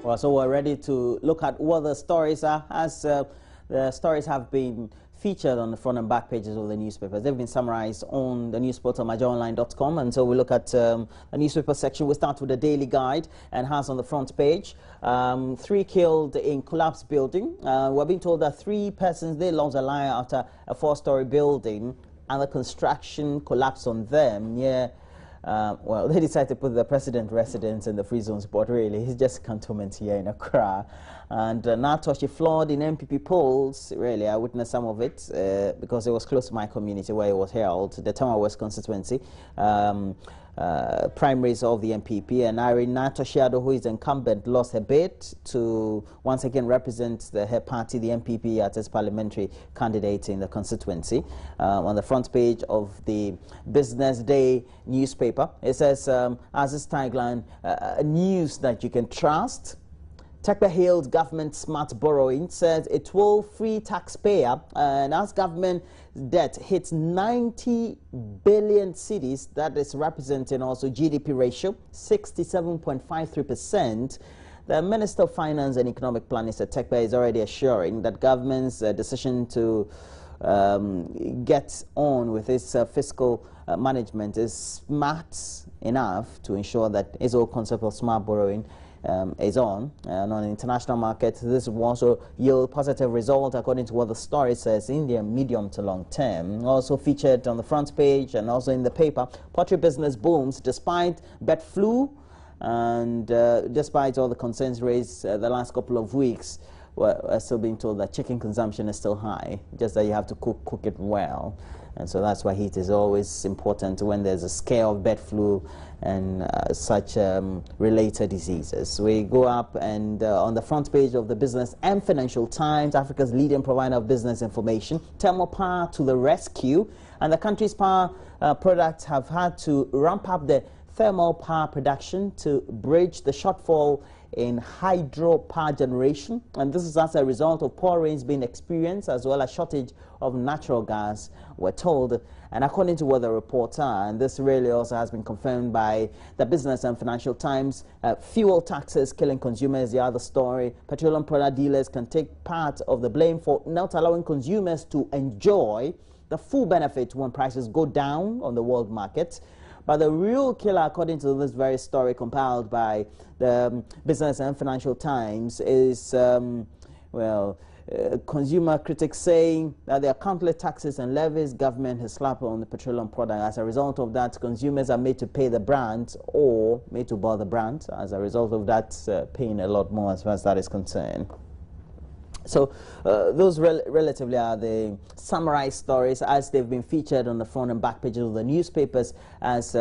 Well, so we're ready to look at what the stories are, as the stories have been featured on the front and back pages of the newspapers. They've been summarized on the news portal emmanuel.atani, and so we look at the newspaper section. We start with the Daily Guide, and has on the front page 3 killed in collapsed building. We're being told that 3 persons, they lost their life after a 4-story building and the construction collapsed on them. Yeah. Well, they decided to put the president residence in the free zones, but really, it's just a cantonment here in Accra. And Natoshi flawed in MPP polls. Really, I witnessed some of it because it was close to my community where it was held, the Tama West constituency. Primaries of the MPP, and Irene Natoshi, who is incumbent, lost her bid to once again represent her party, the MPP, as its parliamentary candidate in the constituency. On the front page of the Business Day newspaper, it says, as this tagline, news that you can trust. Tekpe hailed government smart borrowing, says it will free taxpayer, and as government debt hits 90 billion cedis, that is representing also GDP ratio 67.53%. The Minister of Finance and Economic Planning, Tekpe, is already assuring that government's decision to get on with its fiscal management is smart enough to ensure that its whole concept of smart borrowing is on. And on the international market, this will also yield positive result according to what the story says in the medium to long term. Also featured on the front page and also in the paper, poultry business booms despite bird flu, and despite all the concerns raised the last couple of weeks. We're still being told that chicken consumption is still high, just that you have to cook it well. And so that's why heat is always important when there's a scare of bird flu and such related diseases. We go up and on the front page of the Business and Financial Times, Africa's leading provider of business information, thermal power to the rescue. And the country's power products have had to ramp up the thermal power production to bridge the shortfall in hydro power generation, and this is as a result of poor rains being experienced as well as shortage of natural gas, we're told. And according to what the reports are, and this really also has been confirmed by the Business and Financial Times, fuel taxes killing consumers, the other story. Petroleum product dealers can take part of the blame for not allowing consumers to enjoy the full benefit when prices go down on the world market. But the real killer, according to this very story compiled by the Business and Financial Times, is, consumer critics saying that there are countless taxes and levies government has slapped on the petroleum product. As a result of that, consumers are made to pay the brand or made to buy the brand. As a result of that, paying a lot more as far as that is concerned. So those relatively are the summarized stories as they've been featured on the front and back pages of the newspapers, as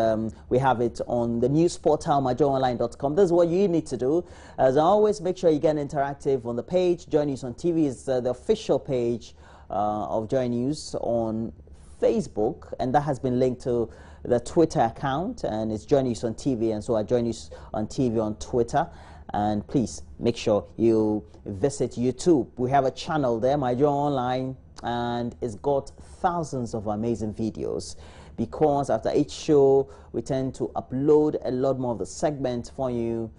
we have it on the news portal emmanuel.atani. This is what you need to do. As always, make sure you get interactive on the page. Joy News on TV is the official page of Joy News on Facebook, and that has been linked to the Twitter account, and it's Joy News on TV, and so I Joy News on TV on Twitter. And please make sure you visit YouTube. We have a channel there, My Joy Online, and it's got thousands of amazing videos, because after each show we tend to upload a lot more of the segments for you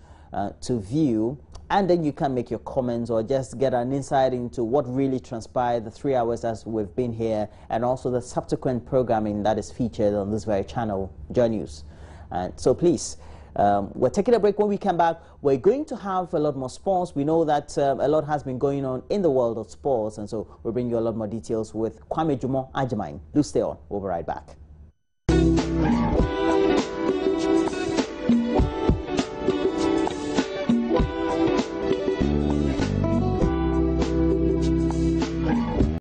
to view, and then you can make your comments or just get an insight into what really transpired the 3 hours as we've been here, and also the subsequent programming that is featured on this very channel, Joy News. So please, we're taking a break. When we come back, we're going to have a lot more sports. We know that a lot has been going on in the world of sports, and so we'll bring you a lot more details with Kwame Jumo Ajimine. Do stay on. We'll be right back.